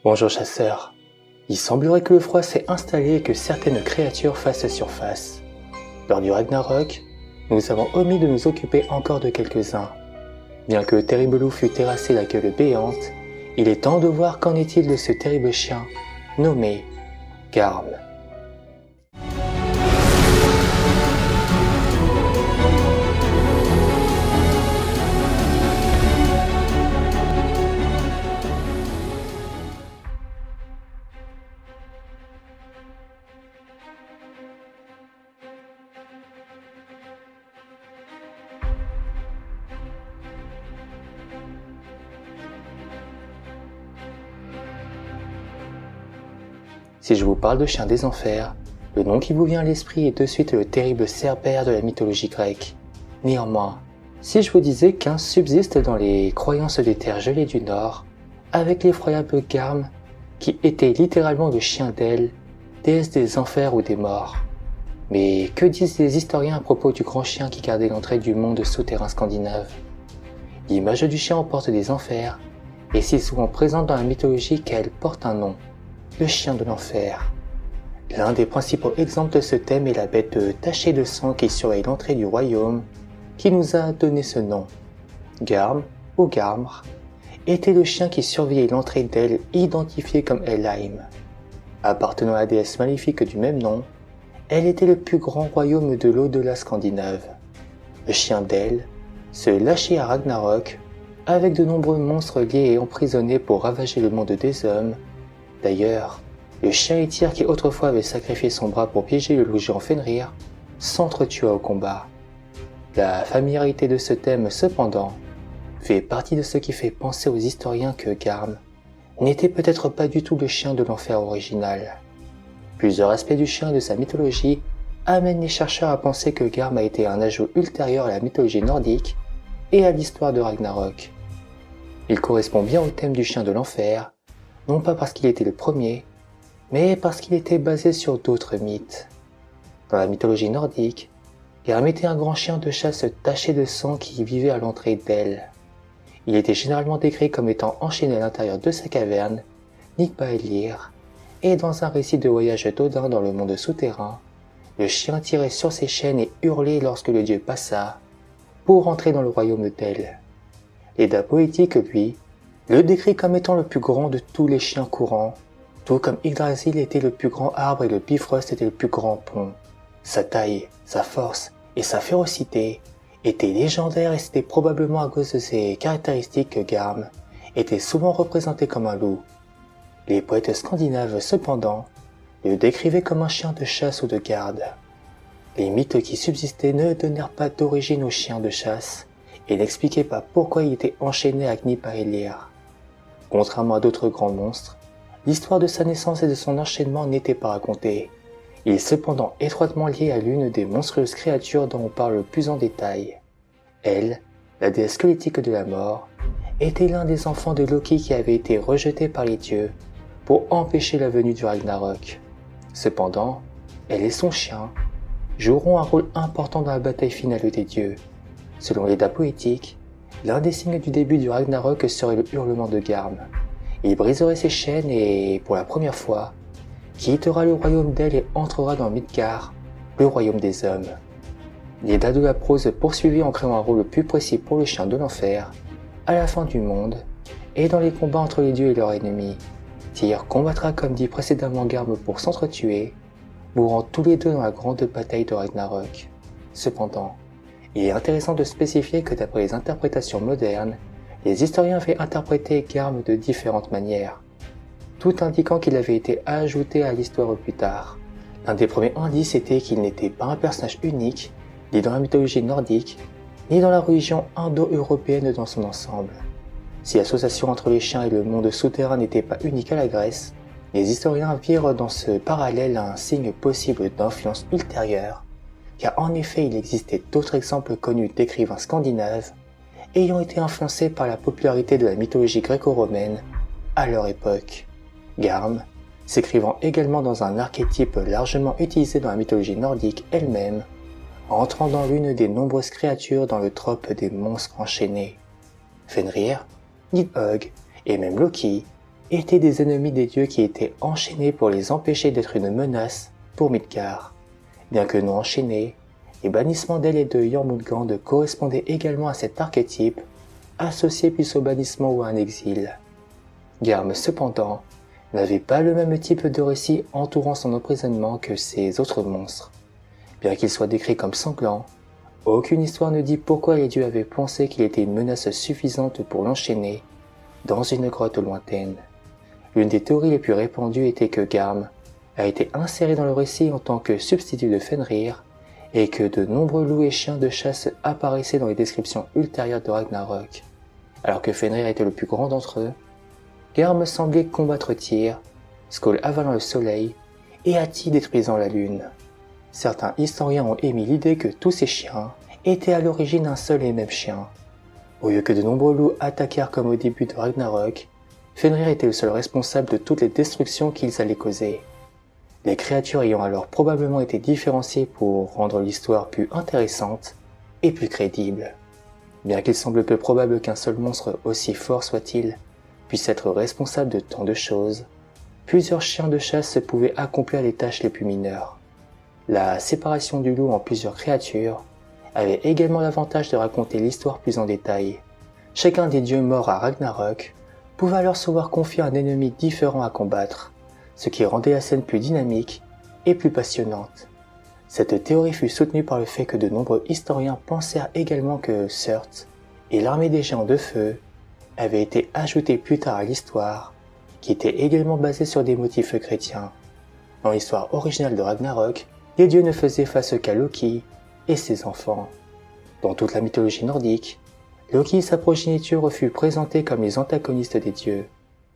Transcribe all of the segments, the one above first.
Bonjour chasseur. Il semblerait que le froid s'est installé et que certaines créatures fassent surface. Lors du Ragnarok, nous avons omis de nous occuper encore de quelques-uns. Bien que Terrible Loup fût terrassé la gueule béante, il est temps de voir qu'en est-il de ce terrible chien, nommé Garm. Si je vous parle de chien des enfers, le nom qui vous vient à l'esprit est de suite le terrible Cerbère de la mythologie grecque. Néanmoins, si je vous disais qu'un subsiste dans les croyances des terres gelées du Nord, avec l'effroyable Garm, qui était littéralement le chien d'Hel, déesse des enfers ou des morts. Mais que disent les historiens à propos du grand chien qui gardait l'entrée du monde souterrain scandinave? L'image du chien aux portes des enfers est si souvent présente dans la mythologie qu'elle porte un nom. Le chien de l'enfer. L'un des principaux exemples de ce thème est la bête tachée de sang qui surveille l'entrée du royaume, qui nous a donné ce nom. Garm, ou Garmr, était le chien qui surveillait l'entrée d'Hel, identifiée comme Helheim. Appartenant à la déesse maléfique du même nom, elle était le plus grand royaume de l'au-delà scandinave. Le chien d'Hel se lâchait à Ragnarok, avec de nombreux monstres liés et emprisonnés pour ravager le monde des hommes. D'ailleurs, le chien Æthyr qui autrefois avait sacrifié son bras pour piéger le loup géant Fenrir s'entretua au combat. La familiarité de ce thème, cependant, fait partie de ce qui fait penser aux historiens que Garm n'était peut-être pas du tout le chien de l'enfer original. Plusieurs aspects du chien et de sa mythologie amènent les chercheurs à penser que Garm a été un ajout ultérieur à la mythologie nordique et à l'histoire de Ragnarok. Il correspond bien au thème du chien de l'enfer, non pas parce qu'il était le premier, mais parce qu'il était basé sur d'autres mythes. Dans la mythologie nordique, Garm était un grand chien de chasse taché de sang qui vivait à l'entrée d'Hel. Il était généralement décrit comme étant enchaîné à l'intérieur de sa caverne, Gnitbaellir, et dans un récit de voyage d'Odin dans le monde souterrain, le chien tirait sur ses chaînes et hurlait lorsque le dieu passa, pour entrer dans le royaume d'Hel. L'Edda poétique, lui, le décrit comme étant le plus grand de tous les chiens courants, tout comme Yggdrasil était le plus grand arbre et le Bifrost était le plus grand pont. Sa taille, sa force et sa férocité étaient légendaires et c'était probablement à cause de ces caractéristiques que Garm était souvent représenté comme un loup. Les poètes scandinaves, cependant, le décrivaient comme un chien de chasse ou de garde. Les mythes qui subsistaient ne donnèrent pas d'origine aux chiens de chasse et n'expliquaient pas pourquoi il était enchaîné à Gnitbaellir. Contrairement à d'autres grands monstres, l'histoire de sa naissance et de son enchaînement n'était pas racontée. Il est cependant étroitement lié à l'une des monstrueuses créatures dont on parle le plus en détail. Elle, la déesse squelettique de la mort, était l'un des enfants de Loki qui avait été rejeté par les dieux pour empêcher la venue du Ragnarok. Cependant, elle et son chien joueront un rôle important dans la bataille finale des dieux. Selon l'Edda poétique, l'un des signes du début du Ragnarok serait le hurlement de Garm. Il briserait ses chaînes et, pour la première fois, quittera le royaume d'Hel et entrera dans Midgard, le royaume des hommes. L'Edda de la prose poursuivit en créant un rôle plus précis pour le chien de l'enfer, à la fin du monde, et dans les combats entre les dieux et leurs ennemis. Tyr combattra comme dit précédemment Garm pour s'entretuer, mourant tous les deux dans la grande bataille de Ragnarok. Cependant, il est intéressant de spécifier que d'après les interprétations modernes, les historiens avaient interprété Garm de différentes manières, tout indiquant qu'il avait été ajouté à l'histoire plus tard. L'un des premiers indices était qu'il n'était pas un personnage unique, ni dans la mythologie nordique, ni dans la religion indo-européenne dans son ensemble. Si l'association entre les chiens et le monde souterrain n'était pas unique à la Grèce, les historiens virent dans ce parallèle un signe possible d'influence ultérieure, car en effet il existait d'autres exemples connus d'écrivains scandinaves ayant été influencés par la popularité de la mythologie gréco-romaine à leur époque. Garm, s'écrivant également dans un archétype largement utilisé dans la mythologie nordique elle-même, entrant dans l'une des nombreuses créatures dans le trope des monstres enchaînés. Fenrir, Nidhogg et même Loki étaient des ennemis des dieux qui étaient enchaînés pour les empêcher d'être une menace pour Midgard. Bien que non enchaînés, les bannissements d'El et de Jormungand correspondaient également à cet archétype, associé plus au bannissement ou à un exil. Garm, cependant, n'avait pas le même type de récit entourant son emprisonnement que ces autres monstres. Bien qu'il soit décrit comme sanglant, aucune histoire ne dit pourquoi les dieux avaient pensé qu'il était une menace suffisante pour l'enchaîner dans une grotte lointaine. L'une des théories les plus répandues était que Garm a été inséré dans le récit en tant que substitut de Fenrir et que de nombreux loups et chiens de chasse apparaissaient dans les descriptions ultérieures de Ragnarok. Alors que Fenrir était le plus grand d'entre eux, Garm semblait combattre Tyr, Skoll avalant le soleil et Ati détruisant la lune. Certains historiens ont émis l'idée que tous ces chiens étaient à l'origine un seul et même chien. Au lieu que de nombreux loups attaquèrent comme au début de Ragnarok, Fenrir était le seul responsable de toutes les destructions qu'ils allaient causer. Les créatures ayant alors probablement été différenciées pour rendre l'histoire plus intéressante et plus crédible. Bien qu'il semble peu probable qu'un seul monstre, aussi fort soit-il, puisse être responsable de tant de choses, plusieurs chiens de chasse pouvaient accomplir les tâches les plus mineures. La séparation du loup en plusieurs créatures avait également l'avantage de raconter l'histoire plus en détail. Chacun des dieux morts à Ragnarok pouvait alors se voir confier un ennemi différent à combattre, ce qui rendait la scène plus dynamique et plus passionnante. Cette théorie fut soutenue par le fait que de nombreux historiens pensèrent également que Surt et l'armée des géants de feu avaient été ajoutées plus tard à l'histoire, qui était également basée sur des motifs chrétiens. Dans l'histoire originale de Ragnarok, les dieux ne faisaient face qu'à Loki et ses enfants. Dans toute la mythologie nordique, Loki et sa progéniture furent présentés comme les antagonistes des dieux.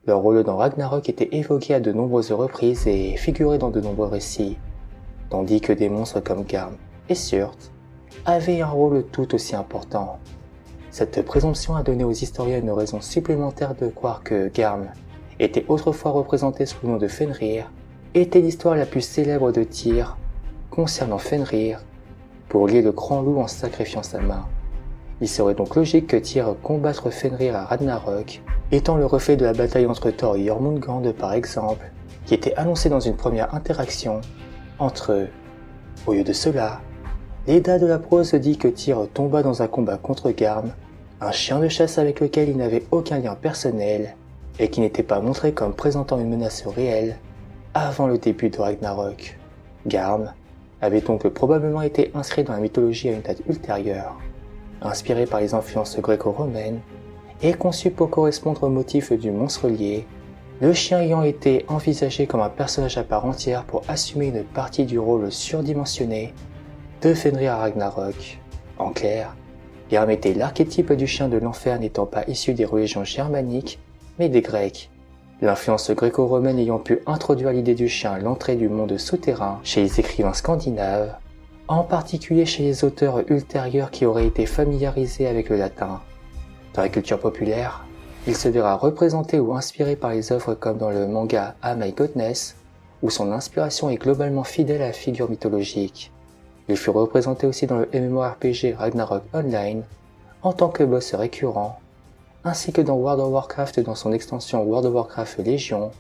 Leur rôle dans Ragnarok était évoqué à de nombreuses reprises et figurait dans de nombreux récits, tandis que des monstres comme Garm et Surt avaient un rôle tout aussi important. Cette présomption a donné aux historiens une raison supplémentaire de croire que Garm était autrefois représenté sous le nom de Fenrir, était l'histoire la plus célèbre de Tyr concernant Fenrir pour lier le grand loup en sacrifiant sa main. Il serait donc logique que Tyr combattre Fenrir à Ragnarok, étant le reflet de la bataille entre Thor et Jormungand par exemple, qui était annoncée dans une première interaction entre eux. Au lieu de cela, l'Edda de la prose dit que Tyr tomba dans un combat contre Garm, un chien de chasse avec lequel il n'avait aucun lien personnel et qui n'était pas montré comme présentant une menace réelle avant le début de Ragnarok. Garm avait donc probablement été inscrit dans la mythologie à une date ultérieure, inspiré par les influences gréco-romaines et conçu pour correspondre au motif du monstre lié, le chien ayant été envisagé comme un personnage à part entière pour assumer une partie du rôle surdimensionné de Fenrir à Ragnarok. En clair, Garm était l'archétype du chien de l'enfer n'étant pas issu des religions germaniques, mais des Grecs. L'influence gréco-romaine ayant pu introduire l'idée du chien à l'entrée du monde souterrain chez les écrivains scandinaves, en particulier chez les auteurs ultérieurs qui auraient été familiarisés avec le latin. Dans la culture populaire, il se verra représenté ou inspiré par les œuvres comme dans le manga Ah My Godness, où son inspiration est globalement fidèle à la figure mythologique. Il fut représenté aussi dans le MMORPG Ragnarok Online, en tant que boss récurrent, ainsi que dans World of Warcraft dans son extension World of Warcraft Légion,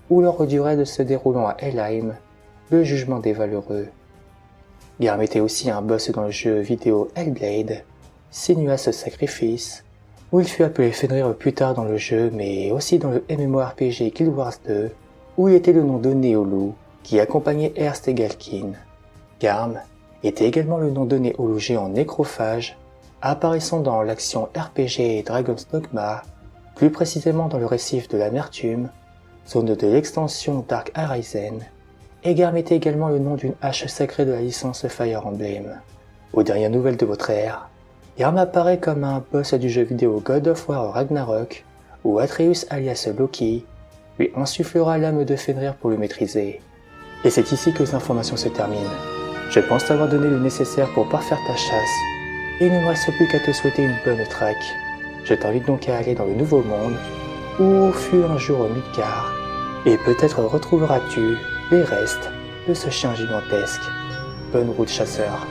ou lors du raid se déroulant à Helheim, le jugement des valeureux. Garm était aussi un boss dans le jeu vidéo Hellblade, Senua's Sacrifice, où il fut appelé Fenrir plus tard dans le jeu, mais aussi dans le MMORPG Guild Wars 2, où il était le nom donné au loup, qui accompagnait Erst et Galkin. Garm était également le nom donné au loup géant nécrophage, apparaissant dans l'action RPG Dragon's Dogma, plus précisément dans le récif de l'Amertume, zone de l'extension Dark Arisen, et Garm était également le nom d'une hache sacrée de la licence Fire Emblem. Aux dernières nouvelles de votre ère, Garm apparaît comme un boss du jeu vidéo God of War Ragnarok, où Atreus alias Loki lui insufflera l'âme de Fenrir pour le maîtriser. Et c'est ici que les informations se terminent. Je pense t'avoir donné le nécessaire pour parfaire ta chasse, et il ne me reste plus qu'à te souhaiter une bonne traque. Je t'invite donc à aller dans le Nouveau Monde, où fut un jour Midgard, et peut-être retrouveras-tu les restes de ce chien gigantesque. Bonne route chasseur.